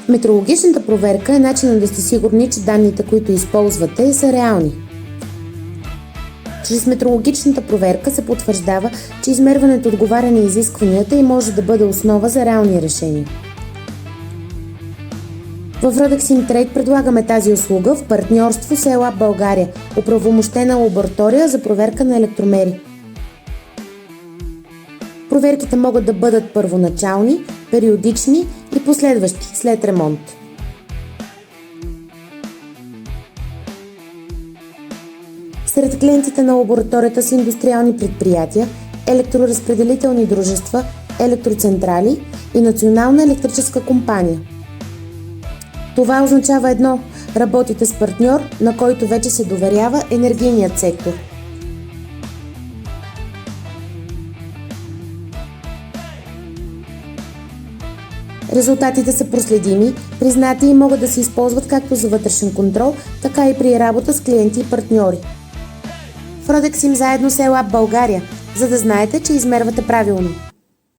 Метрологичната проверка е начинът да сте сигурни, че данните, които използвате, са реални. Чрез метрологичната проверка се потвърждава, че измерването отговаря на изискванията и може да бъде основа за реални решения. В Rodexim Trade предлагаме тази услуга в партньорство с ELAB България, оправомощена лаборатория за проверка на електромери. Проверките могат да бъдат първоначални, периодични и последващи след ремонт. Сред клиентите на лабораторията са индустриални предприятия, електроразпределителни дружества, електроцентрали и Национална електрическа компания. Това означава едно – работите с партньор, на който вече се доверява енергийният сектор. Резултатите са проследими, признати и могат да се използват както за вътрешен контрол, така и при работа с клиенти и партньори. В Rodexim заедно с ELAB България, за да знаете, че измервате правилно.